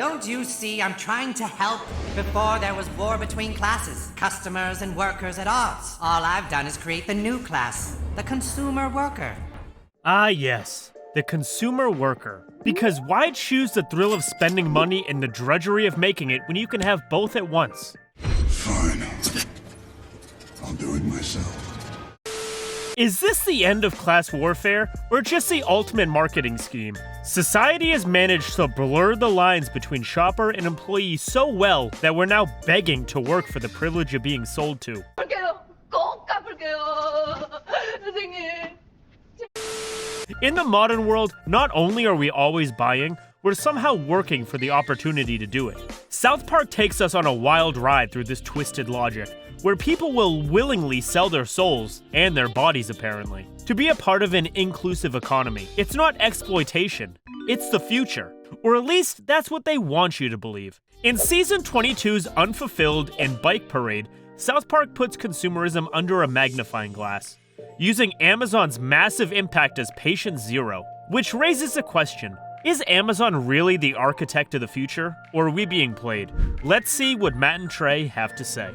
Don't you see I'm trying to help? Before there was war between classes, customers and workers at odds. All I've done is create the new class, the consumer worker. Ah yes, the consumer worker. Because why choose the thrill of spending money and the drudgery of making it when you can have both at once? Fine. I'll do it myself. Is this the end of class warfare, or just the ultimate marketing scheme? Society has managed to blur the lines between shopper and employee so well that we're now begging to work for the privilege of being sold to. In the modern world, not only are we always buying, we're somehow working for the opportunity to do it. South Park takes us on a wild ride through this twisted logic, where people will willingly sell their souls, and their bodies apparently, to be a part of an inclusive economy. It's not exploitation, it's the future. Or at least, that's what they want you to believe. In Season 22's Unfulfilled and Bike Parade, South Park puts consumerism under a magnifying glass, using Amazon's massive impact as patient zero. Which raises a question. Is Amazon really the architect of the future, or are we being played? Let's see what Matt and Trey have to say.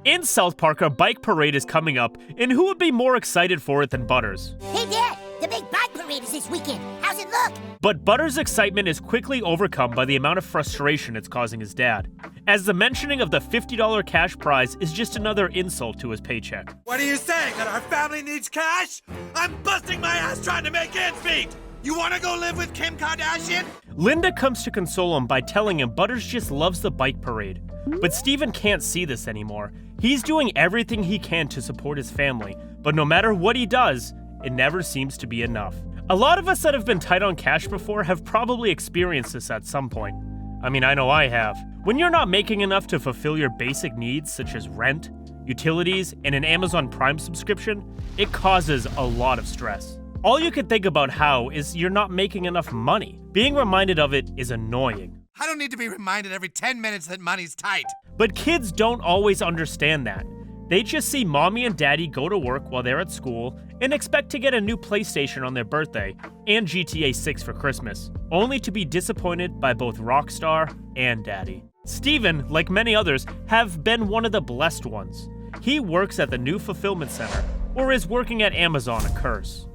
In South Park, a bike parade is coming up, and who would be more excited for it than Butters? Hey Dad, the big bike parade is this weekend. How's it look? But Butters' excitement is quickly overcome by the amount of frustration it's causing his dad, as the mentioning of the $50 cash prize is just another insult to his paycheck. What are you saying, that our family needs cash? I'm busting my ass trying to make ends meet! You wanna go live with Kim Kardashian? Linda comes to console him by telling him Butters just loves the bike parade. But Steven can't see this anymore. He's doing everything he can to support his family, but no matter what he does, it never seems to be enough. A lot of us that have been tight on cash before have probably experienced this at some point. I mean, I know I have. When you're not making enough to fulfill your basic needs such as rent, utilities, and an Amazon Prime subscription, it causes a lot of stress. All you can think about how is you're not making enough money. Being reminded of it is annoying. I don't need to be reminded every 10 minutes that money's tight. But kids don't always understand that. They just see mommy and daddy go to work while they're at school and expect to get a new PlayStation on their birthday and GTA 6 for Christmas, only to be disappointed by both Rockstar and daddy. Steven, like many others, have been one of the blessed ones. He works at the new fulfillment center, or is working at Amazon, a curse.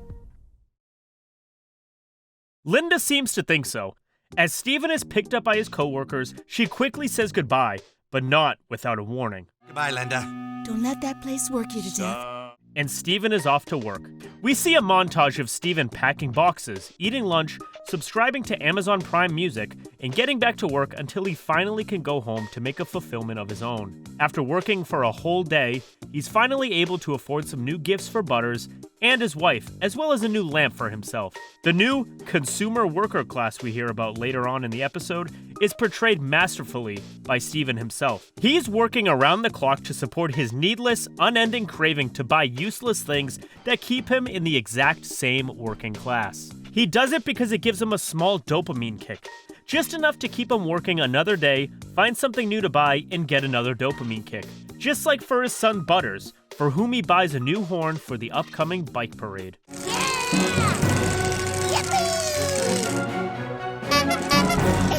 Linda seems to think so. As Steven is picked up by his coworkers, she quickly says goodbye, but not without a warning. Goodbye, Linda. Don't let that place work you to death. And Steven is off to work. We see a montage of Steven packing boxes, eating lunch, subscribing to Amazon Prime Music, and getting back to work until he finally can go home to make a fulfillment of his own. After working for a whole day, he's finally able to afford some new gifts for Butters and his wife, as well as a new lamp for himself. The new consumer worker class we hear about later on in the episode is portrayed masterfully by Steven himself. He's working around the clock to support his needless, unending craving to buy useless things that keep him in the exact same working class. He does it because it gives him a small dopamine kick, just enough to keep him working another day, find something new to buy, and get another dopamine kick. Just like for his son Butters, for whom he buys a new horn for the upcoming bike parade. Hey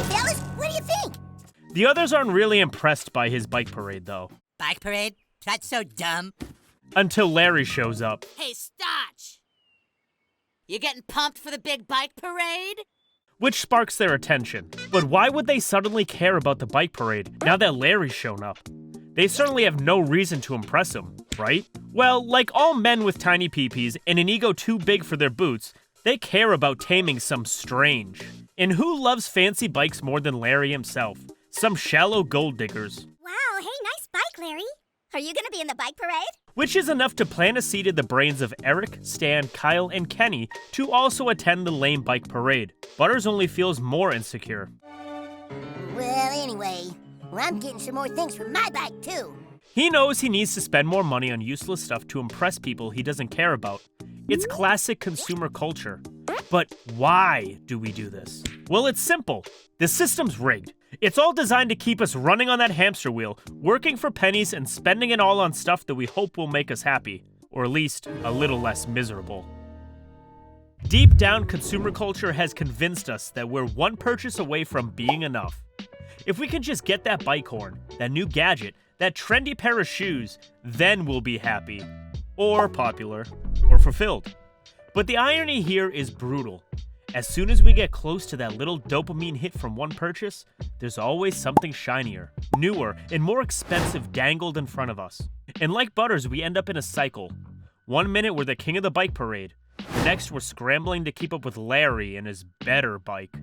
fellas, what do you think? The others aren't really impressed by his bike parade though. Bike parade? That's so dumb. Until Larry shows up. Hey, Stotch! You getting pumped for the big bike parade? Which sparks their attention. But why would they suddenly care about the bike parade now that Larry's shown up? They certainly have no reason to impress him, right? Well, like all men with tiny peepees and an ego too big for their boots, they care about taming some strange. And who loves fancy bikes more than Larry himself? Some shallow gold diggers. Wow, hey, nice bike, Larry. Are you gonna be in the bike parade? Which is enough to plant a seed in the brains of Eric, Stan, Kyle, and Kenny to also attend the lame bike parade. Butters only feels more insecure. Well, anyway, I'm getting some more things for my bike, too. He knows he needs to spend more money on useless stuff to impress people he doesn't care about. It's classic consumer culture. But why do we do this? Well, it's simple. The system's rigged. It's all designed to keep us running on that hamster wheel, working for pennies and spending it all on stuff that we hope will make us happy, or at least a little less miserable. Deep down, consumer culture has convinced us that we're one purchase away from being enough. If we can just get that bike horn, that new gadget, that trendy pair of shoes, then we'll be happy, or popular, or fulfilled. But the irony here is brutal. As soon as we get close to that little dopamine hit from one purchase, there's always something shinier, newer, and more expensive dangled in front of us. And like Butters, we end up in a cycle. 1 minute we're the king of the bike parade. The next we're scrambling to keep up with Larry and his better bike.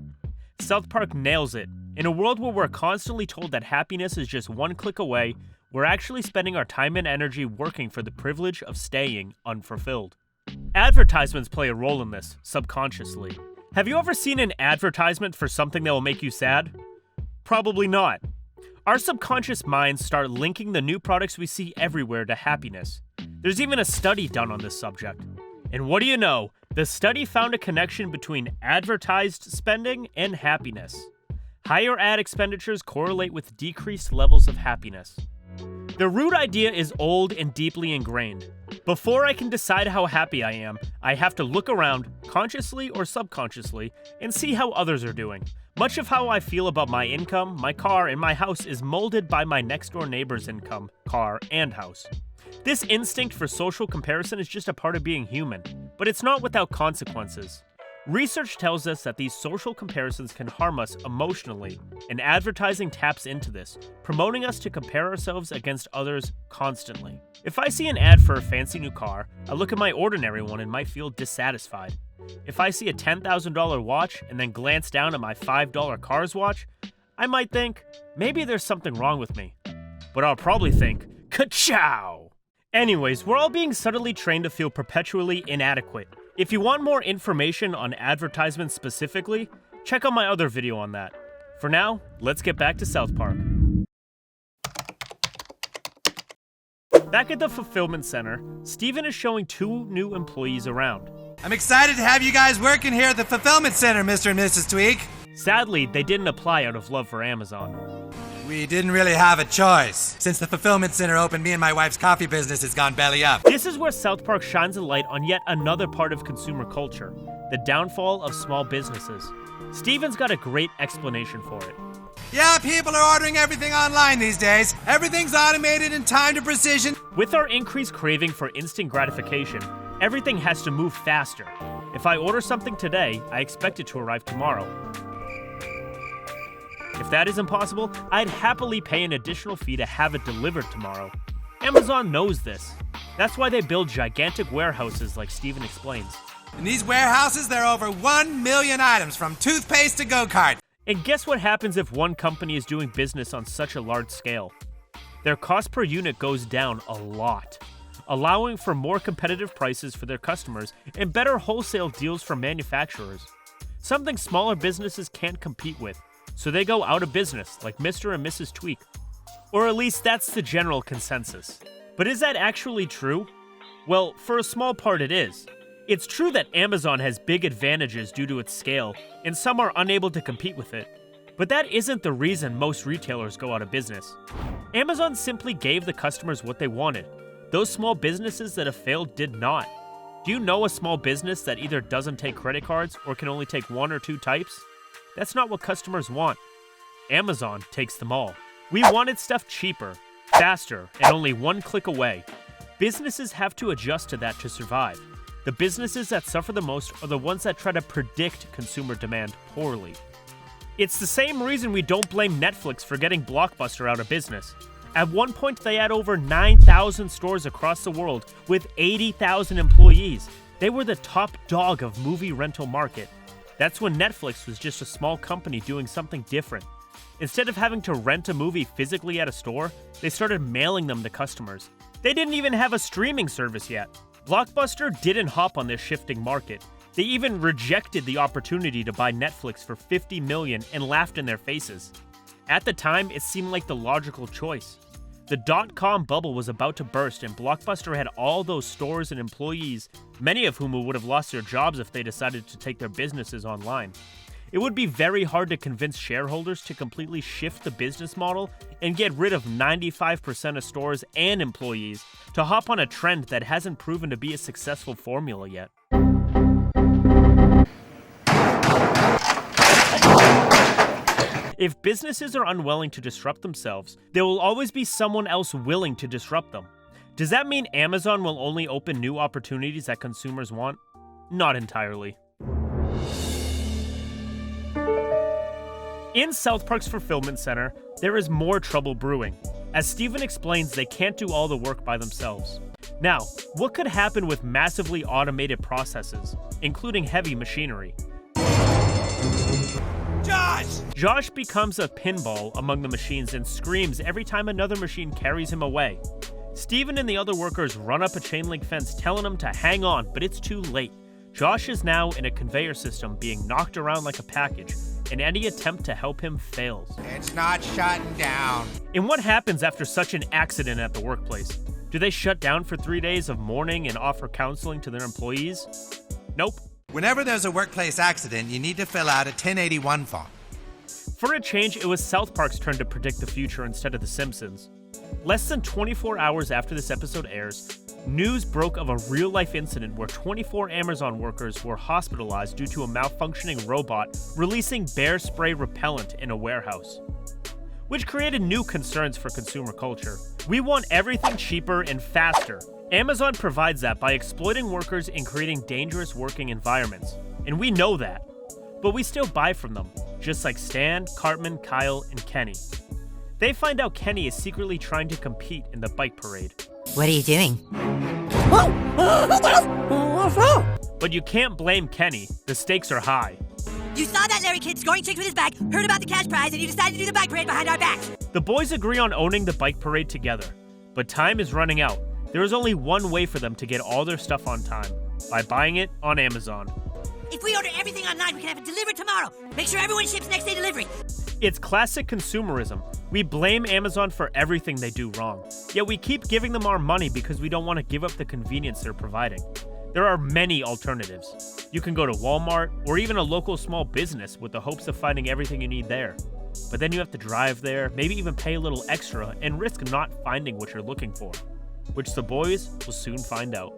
South Park nails it. In a world where we're constantly told that happiness is just one click away, we're actually spending our time and energy working for the privilege of staying unfulfilled. Advertisements play a role in this, subconsciously. Have you ever seen an advertisement for something that will make you sad? Probably not. Our subconscious minds start linking the new products we see everywhere to happiness. There's even a study done on this subject. And what do you know? The study found a connection between advertised spending and happiness. Higher ad expenditures correlate with decreased levels of happiness. The root idea is old and deeply ingrained. Before I can decide how happy I am, I have to look around, consciously or subconsciously, and see how others are doing. Much of how I feel about my income, my car, and my house is molded by my next-door neighbor's income, car, and house. This instinct for social comparison is just a part of being human, but it's not without consequences. Research tells us that these social comparisons can harm us emotionally, and advertising taps into this, promoting us to compare ourselves against others constantly. If I see an ad for a fancy new car, I look at my ordinary one and might feel dissatisfied. If I see a $10,000 watch and then glance down at my $5 Cars watch, I might think, maybe there's something wrong with me. But I'll probably think, ka-chow! Anyways, we're all being subtly trained to feel perpetually inadequate. If you want more information on advertisements specifically, check out my other video on that. For now, let's get back to South Park. Back at the fulfillment center, Steven is showing 2 new employees around. I'm excited to have you guys working here at the fulfillment center, Mr. and Mrs. Tweak. Sadly, they didn't apply out of love for Amazon. We didn't really have a choice. Since the fulfillment center opened, me and my wife's coffee business has gone belly up. This is where South Park shines a light on yet another part of consumer culture, the downfall of small businesses. Steven's got a great explanation for it. Yeah, people are ordering everything online these days. Everything's automated and timed to precision. With our increased craving for instant gratification, everything has to move faster. If I order something today, I expect it to arrive tomorrow. If that isn't possible, I'd happily pay an additional fee to have it delivered tomorrow. Amazon knows this. That's why they build gigantic warehouses like Steven explains. In these warehouses, there are over 1 million items, from toothpaste to go-kart. And guess what happens if one company is doing business on such a large scale? Their cost per unit goes down a lot, allowing for more competitive prices for their customers and better wholesale deals for manufacturers. Something smaller businesses can't compete with. So they go out of business, like Mr. and Mrs. Tweak. Or at least that's the general consensus. But is that actually true? Well, for a small part it is. It's true that Amazon has big advantages due to its scale, and some are unable to compete with it. But that isn't the reason most retailers go out of business. Amazon simply gave the customers what they wanted. Those small businesses that have failed did not. Do you know a small business that either doesn't take credit cards or can only take 1 or 2 types? That's not what customers want. Amazon takes them all. We wanted stuff cheaper, faster, and only 1 click away. Businesses have to adjust to that to survive. The businesses that suffer the most are the ones that try to predict consumer demand poorly. It's the same reason we don't blame Netflix for getting Blockbuster out of business. At one point, they had over 9,000 stores across the world with 80,000 employees. They were the top dog of movie rental market. That's when Netflix was just a small company doing something different. Instead of having to rent a movie physically at a store, they started mailing them to customers. They didn't even have a streaming service yet. Blockbuster didn't hop on this shifting market. They even rejected the opportunity to buy Netflix for $50 million and laughed in their faces. At the time, it seemed like the logical choice. The dot-com bubble was about to burst, and Blockbuster had all those stores and employees, many of whom would have lost their jobs if they decided to take their businesses online. It would be very hard to convince shareholders to completely shift the business model and get rid of 95% of stores and employees to hop on a trend that hasn't proven to be a successful formula yet. If businesses are unwilling to disrupt themselves, there will always be someone else willing to disrupt them. Does that mean Amazon will only open new opportunities that consumers want? Not entirely. In South Park's fulfillment center, there is more trouble brewing. As Steven explains, they can't do all the work by themselves. Now, what could happen with massively automated processes, including heavy machinery? Josh becomes a pinball among the machines and screams every time another machine carries him away. Steven and the other workers run up a chain link fence telling him to hang on, but it's too late. Josh is now in a conveyor system being knocked around like a package, and any attempt to help him fails. It's not shutting down. And what happens after such an accident at the workplace? Do they shut down for 3 days of mourning and offer counseling to their employees? Nope. Whenever there's a workplace accident, you need to fill out a 1081 form. For a change, it was South Park's turn to predict the future instead of The Simpsons. Less than 24 hours after this episode airs, news broke of a real-life incident where 24 Amazon workers were hospitalized due to a malfunctioning robot releasing bear spray repellent in a warehouse, which created new concerns for consumer culture. We want everything cheaper and faster. Amazon provides that by exploiting workers and creating dangerous working environments, and we know that. But we still buy from them, just like Stan, Cartman, Kyle, and Kenny. They find out Kenny is secretly trying to compete in the bike parade. What are you doing? But you can't blame Kenny, the stakes are high. You saw that Larry kid scoring chicks with his bag, heard about the cash prize, and you decided to do the bike parade behind our backs. The boys agree on owning the bike parade together, but time is running out. There is only one way for them to get all their stuff on time, by buying it on Amazon. If we order everything online, we can have it delivered tomorrow. Make sure everyone ships next day delivery. It's classic consumerism. We blame Amazon for everything they do wrong, yet we keep giving them our money because we don't want to give up the convenience they're providing. There are many alternatives. You can go to Walmart or even a local small business with the hopes of finding everything you need there. But then you have to drive there, maybe even pay a little extra, and risk not finding what you're looking for, which the boys will soon find out.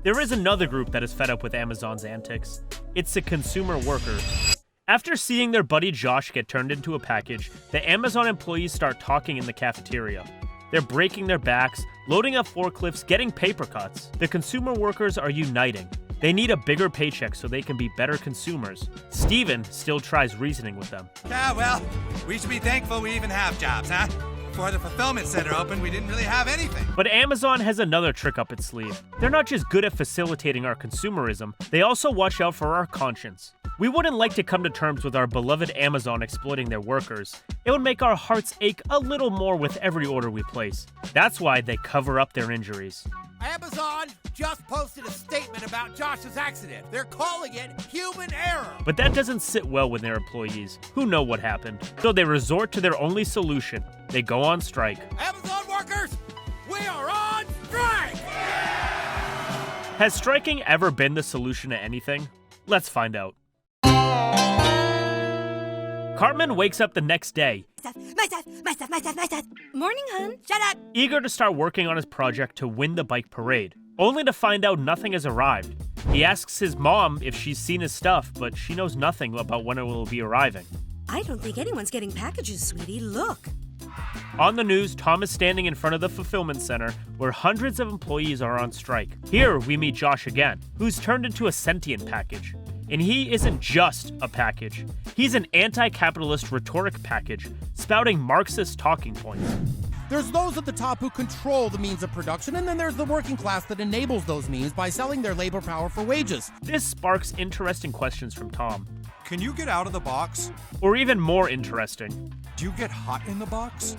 There is another group that is fed up with Amazon's antics. It's the consumer workers. After seeing their buddy Josh get turned into a package, the Amazon employees start talking in the cafeteria. They're breaking their backs, loading up forklifts, getting paper cuts. The consumer workers are uniting. They need a bigger paycheck so they can be better consumers. Steven still tries reasoning with them. Yeah, well, we should be thankful we even have jobs, huh? Before the fulfillment center opened, we didn't really have anything. But Amazon has another trick up its sleeve. They're not just good at facilitating our consumerism, they also watch out for our conscience. We wouldn't like to come to terms with our beloved Amazon exploiting their workers. It would make our hearts ache a little more with every order we place. That's why they cover up their injuries. Amazon just posted a statement about Josh's accident. They're calling it human error. But that doesn't sit well with their employees, who know what happened. So they resort to their only solution. They go on strike. Amazon workers, we are on strike! Has striking ever been the solution to anything? Let's find out. Cartman wakes up the next day, My stuff. Morning, hun. Shut up. eager to start working on his project to win the bike parade, only to find out nothing has arrived. He asks his mom if she's seen his stuff, but she knows nothing about when it will be arriving. I don't think anyone's getting packages, sweetie. Look. On the news, Tom is standing in front of the fulfillment center where hundreds of employees are on strike. Here we meet Josh again, who's turned into a sentient package. And he isn't just a package. He's an anti-capitalist rhetoric package, spouting Marxist talking points. There's those at the top who control the means of production, and then there's the working class that enables those means by selling their labor power for wages. This sparks interesting questions from Tom. Can you get out of the box? Or even more interesting. Do you get hot in the box?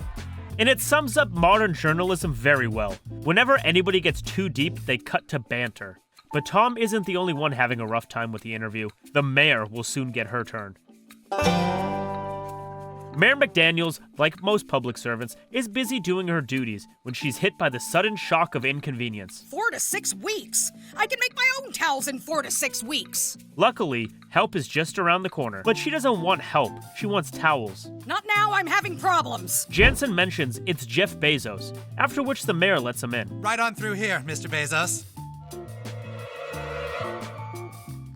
And it sums up modern journalism very well. Whenever anybody gets too deep, they cut to banter. But Tom isn't the only one having a rough time with the interview. The mayor will soon get her turn. Mayor McDaniels, like most public servants, is busy doing her duties when she's hit by the sudden shock of inconvenience. 4 to 6 weeks. I can make my own towels in 4 to 6 weeks. Luckily, help is just around the corner. But she doesn't want help. She wants towels. Not now, I'm having problems. Jansen mentions it's Jeff Bezos, after which the mayor lets him in. Right on through here, Mr. Bezos.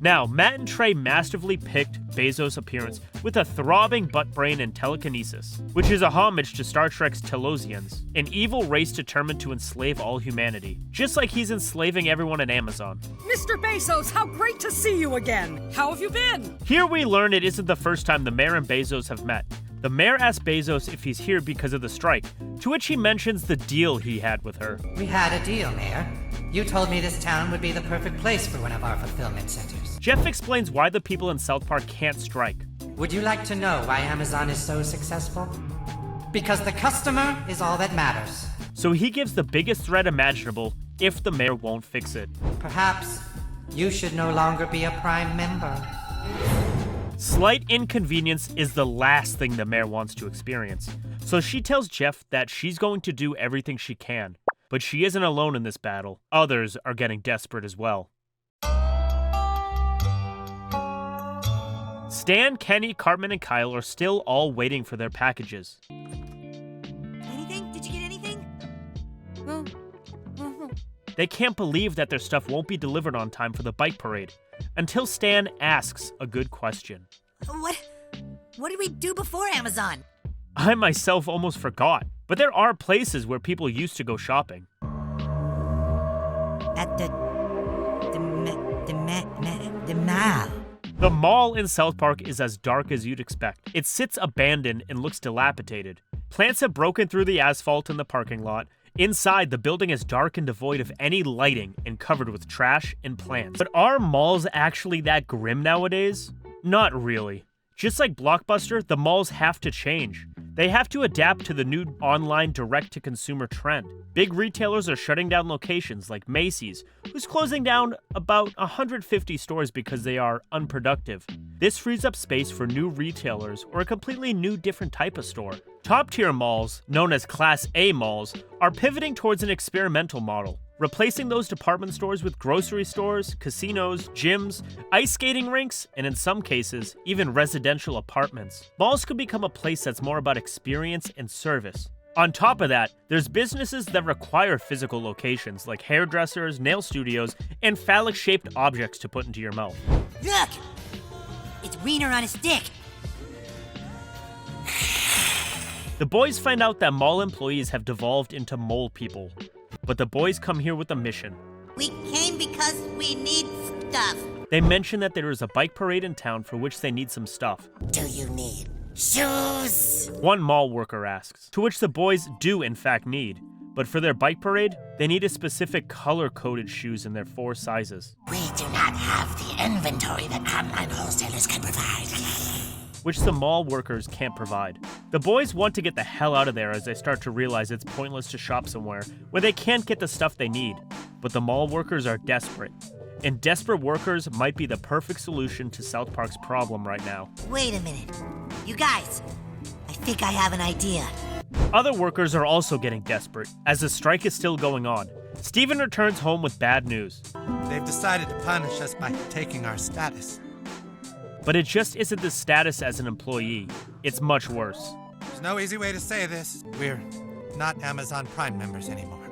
Now, Matt and Trey masterfully picked Bezos' appearance with a throbbing butt brain and telekinesis, which is a homage to Star Trek's Telosians, an evil race determined to enslave all humanity, just like he's enslaving everyone at Amazon. Mr. Bezos, how great to see you again. How have you been? Here we learn it isn't the first time the mayor and Bezos have met. The mayor asks Bezos if he's here because of the strike, to which he mentions the deal he had with her. We had a deal, Mayor. You told me this town would be the perfect place for one of our fulfillment centers. Jeff explains why the people in South Park can't strike. Would you like to know why Amazon is so successful? Because the customer is all that matters. So he gives the biggest threat imaginable if the mayor won't fix it. Perhaps you should no longer be a Prime member. Slight inconvenience is the last thing the mayor wants to experience. So she tells Jeff that she's going to do everything she can. But she isn't alone in this battle. Others are getting desperate as well. Stan, Kenny, Cartman, and Kyle are still all waiting for their packages. Anything? Did you get anything? They can't believe that their stuff won't be delivered on time for the bike parade, until Stan asks a good question. What did we do before Amazon? I myself almost forgot, but there are places where people used to go shopping. At the mall. The mall in South Park is as dark as you'd expect. It sits abandoned and looks dilapidated. Plants have broken through the asphalt in the parking lot. Inside, the building is dark and devoid of any lighting and covered with trash and plants. But are malls actually that grim nowadays? Not really. Just like Blockbuster, the malls have to change. They have to adapt to the new online direct-to-consumer trend. Big retailers are shutting down locations like Macy's, who's closing down about 150 stores because they are unproductive. This frees up space for new retailers or a completely new different type of store. Top-tier malls, known as Class A malls, are pivoting towards an experimental model, replacing those department stores with grocery stores, casinos, gyms, ice skating rinks, and in some cases, even residential apartments. Malls could become a place that's more about experience and service. On top of that, there's businesses that require physical locations like hairdressers, nail studios, and phallic-shaped objects to put into your mouth. Look! It's Wiener on a stick. The boys find out that mall employees have devolved into mole people. But the boys come here with a mission. We came because we need stuff. They mention that there is a bike parade in town for which they need some stuff. Do you need shoes? One mall worker asks, to which the boys do in fact need. But for their bike parade, they need a specific color-coded shoes in their 4 sizes. We do not have the inventory that online wholesalers can provide. Which the mall workers can't provide. The boys want to get the hell out of there as they start to realize it's pointless to shop somewhere where they can't get the stuff they need. But the mall workers are desperate. And desperate workers might be the perfect solution to South Park's problem right now. Wait a minute. You guys, I think I have an idea. Other workers are also getting desperate, as the strike is still going on. Steven returns home with bad news. They've decided to punish us by taking our status. But it just isn't the status as an employee. It's much worse. There's no easy way to say this. We're not Amazon Prime members anymore.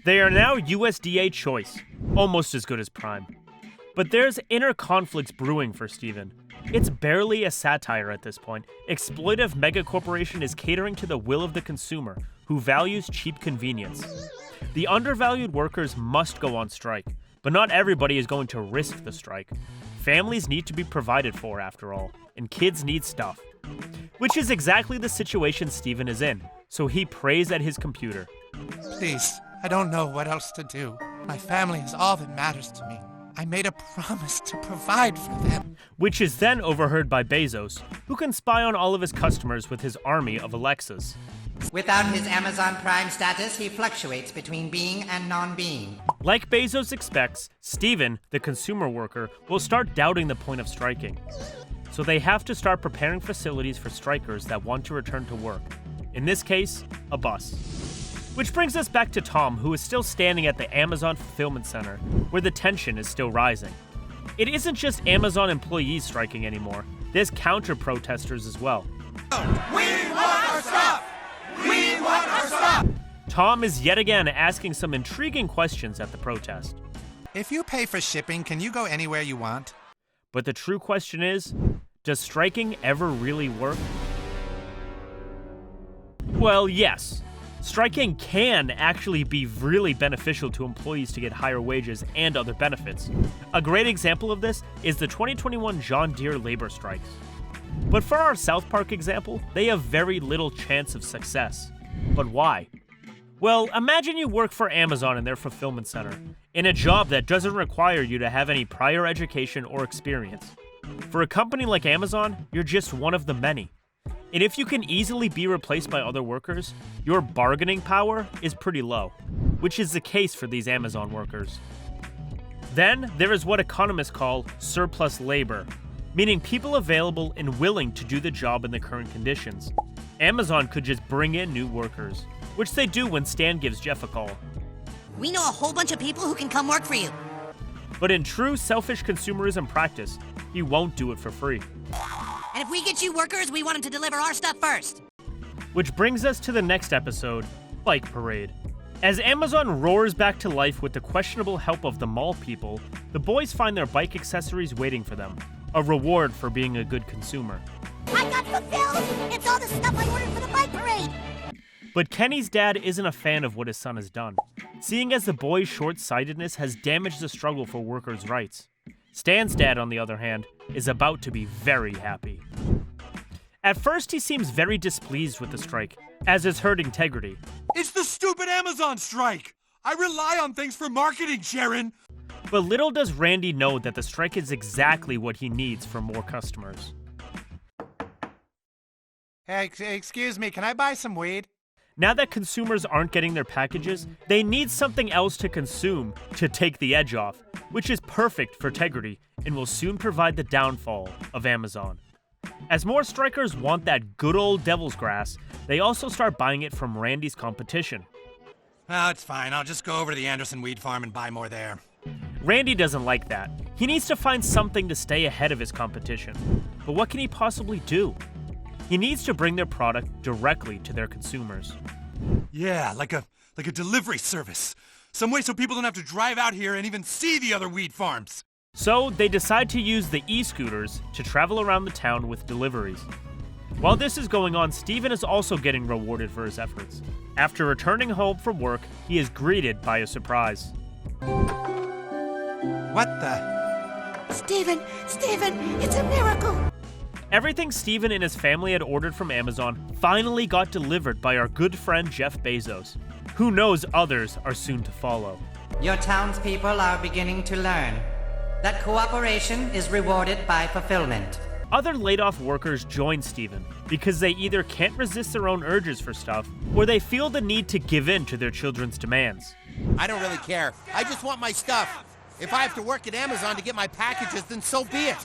They are now USDA choice, almost as good as Prime. But there's inner conflicts brewing for Steven. It's barely a satire at this point. Exploitive megacorporation is catering to the will of the consumer, who values cheap convenience. The undervalued workers must go on strike, but not everybody is going to risk the strike. Families need to be provided for, after all, and kids need stuff. Which is exactly the situation Steven is in, so he prays at his computer. Please, I don't know what else to do. My family is all that matters to me. I made a promise to provide for them. Which is then overheard by Bezos, who can spy on all of his customers with his army of Alexas. Without his Amazon Prime status, he fluctuates between being and non-being. Like Bezos expects, Steven, the consumer worker, will start doubting the point of striking. So they have to start preparing facilities for strikers that want to return to work. In this case, a bus. Which brings us back to Tom, who is still standing at the Amazon Fulfillment Center, where the tension is still rising. It isn't just Amazon employees striking anymore. There's counter-protesters as well. We want our stuff! We want our stuff! Tom is yet again asking some intriguing questions at the protest. If you pay for shipping, can you go anywhere you want? But the true question is, does striking ever really work? Well, yes. Striking can actually be really beneficial to employees to get higher wages and other benefits. A great example of this is the 2021 John Deere labor strikes. But for our South Park example, they have very little chance of success. But why? Well, imagine you work for Amazon in their fulfillment center, in a job that doesn't require you to have any prior education or experience. For a company like Amazon, you're just one of the many. And if you can easily be replaced by other workers, your bargaining power is pretty low, which is the case for these Amazon workers. Then there is what economists call surplus labor, meaning people available and willing to do the job in the current conditions. Amazon could just bring in new workers, which they do when Stan gives Jeff a call. We know a whole bunch of people who can come work for you. But in true selfish consumerism practice, he won't do it for free. And if we get you workers, we want them to deliver our stuff first. Which brings us to the next episode, Bike Parade. As Amazon roars back to life with the questionable help of the mall people, the boys find their bike accessories waiting for them, a reward for being a good consumer. I got fulfilled! It's all the stuff I ordered for the bike parade! But Kenny's dad isn't a fan of what his son has done, seeing as the boy's short-sightedness has damaged the struggle for workers' rights. Stan's dad, on the other hand, is about to be very happy. At first, he seems very displeased with the strike, as is hurt integrity. It's the stupid Amazon strike! I rely on things for marketing, Sharon! But little does Randy know that the strike is exactly what he needs for more customers. Hey, excuse me, can I buy some weed? Now that consumers aren't getting their packages, they need something else to consume to take the edge off, which is perfect for Tegrity and will soon provide the downfall of Amazon. As more strikers want that good old devil's grass, they also start buying it from Randy's competition. Oh, it's fine. I'll just go over to the Anderson weed farm and buy more there. Randy doesn't like that. He needs to find something to stay ahead of his competition. But what can he possibly do? He needs to bring their product directly to their consumers. Yeah, like a delivery service. Some way so people don't have to drive out here and even see the other weed farms. So they decide to use the e-scooters to travel around the town with deliveries. While this is going on, Steven is also getting rewarded for his efforts. After returning home from work, he is greeted by a surprise. What the? Steven, it's a miracle! Everything Steven and his family had ordered from Amazon finally got delivered by our good friend Jeff Bezos. Who knows others are soon to follow. Your townspeople are beginning to learn that cooperation is rewarded by fulfillment. Other laid-off workers join Steven because they either can't resist their own urges for stuff, or they feel the need to give in to their children's demands. I don't really care. I just want my stuff. If I have to work at Amazon to get my packages, then so be it.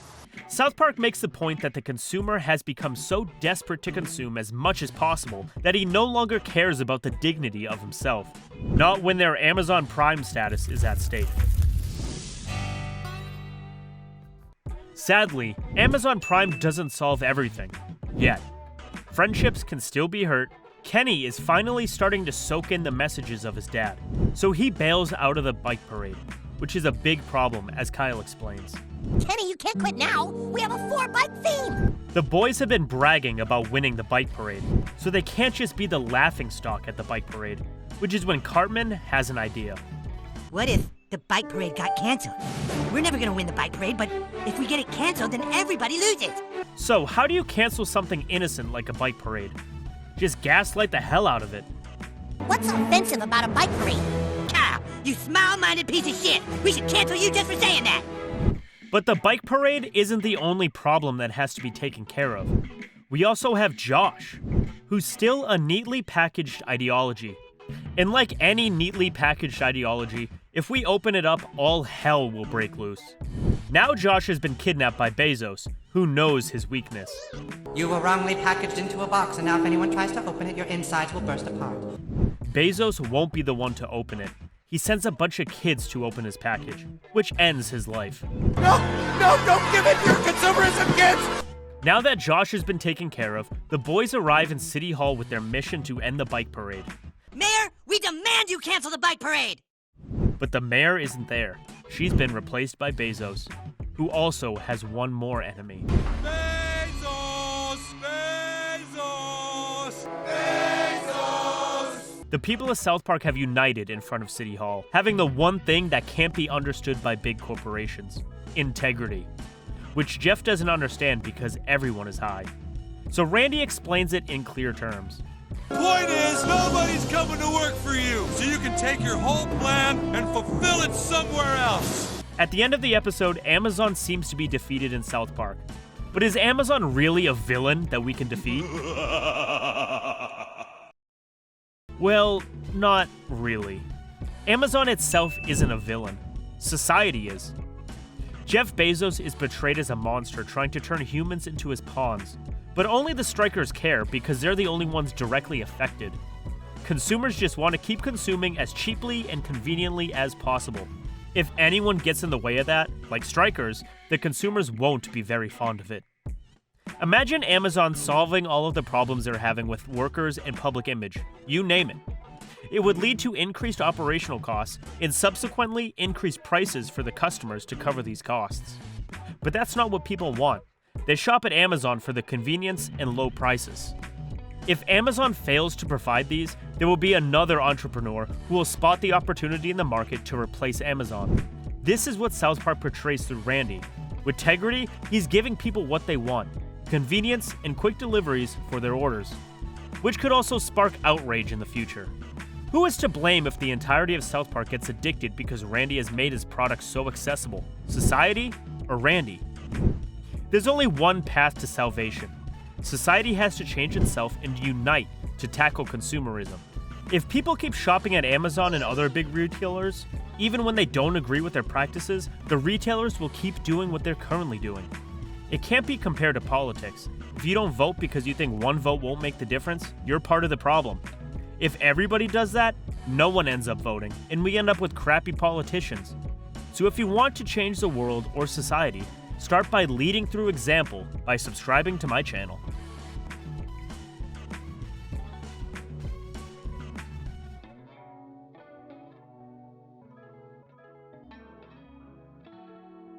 South Park makes the point that the consumer has become so desperate to consume as much as possible that he no longer cares about the dignity of himself. Not when their Amazon Prime status is at stake. Sadly, Amazon Prime doesn't solve everything. Yet. Friendships can still be hurt. Kenny is finally starting to soak in the messages of his dad, so he bails out of the bike parade, which is a big problem, as Kyle explains. Kenny, you can't quit now! We have a 4-bike theme! The boys have been bragging about winning the bike parade, so they can't just be the laughingstock at the bike parade, which is when Cartman has an idea. What if the bike parade got canceled? We're never gonna win the bike parade, but if we get it canceled, then everybody loses! So how do you cancel something innocent like a bike parade? Just gaslight the hell out of it. What's offensive about a bike parade? Kyle, you smile-minded piece of shit! We should cancel you just for saying that! But the bike parade isn't the only problem that has to be taken care of. We also have Josh, who's still a neatly packaged ideology. And like any neatly packaged ideology, if we open it up, all hell will break loose. Now Josh has been kidnapped by Bezos, who knows his weakness. You were wrongly packaged into a box, and now if anyone tries to open it, your insides will burst apart. Bezos won't be the one to open it. He sends a bunch of kids to open his package, which ends his life. No, don't give in to your consumerism, kids! Now that Josh has been taken care of, the boys arrive in City Hall with their mission to end the bike parade. Mayor, we demand you cancel the bike parade! But the mayor isn't there. she's been replaced by Bezos, who also has one more enemy. Bezos! Bezos! Bezos! The people of South Park have united in front of City Hall, having the one thing that can't be understood by big corporations: integrity, which Jeff doesn't understand because everyone is high. So Randy explains it in clear terms. Point is, nobody's coming to work for you, so you can take your whole plan and fulfill it somewhere else. At the end of the episode, Amazon seems to be defeated in South Park. But is Amazon really a villain that we can defeat? Well, not really. Amazon itself isn't a villain. Society is. Jeff Bezos is portrayed as a monster trying to turn humans into his pawns. But only the strikers care because they're the only ones directly affected. Consumers just want to keep consuming as cheaply and conveniently as possible. If anyone gets in the way of that, like strikers, the consumers won't be very fond of it. Imagine Amazon solving all of the problems they're having with workers and public image, you name it. It would lead to increased operational costs and subsequently increased prices for the customers to cover these costs. But that's not what people want. They shop at Amazon for the convenience and low prices. If Amazon fails to provide these, there will be another entrepreneur who will spot the opportunity in the market to replace Amazon. This is what South Park portrays through Randy. With integrity, he's giving people what they want: convenience and quick deliveries for their orders, which could also spark outrage in the future. Who is to blame if the entirety of South Park gets addicted because Randy has made his product so accessible? Society or Randy? There's only one path to salvation. Society has to change itself and unite to tackle consumerism. If people keep shopping at Amazon and other big retailers, even when they don't agree with their practices, the retailers will keep doing what they're currently doing. It can't be compared to politics. If you don't vote because you think one vote won't make the difference, you're part of the problem. If everybody does that, no one ends up voting, and we end up with crappy politicians. So if you want to change the world or society, start by leading through example by subscribing to my channel.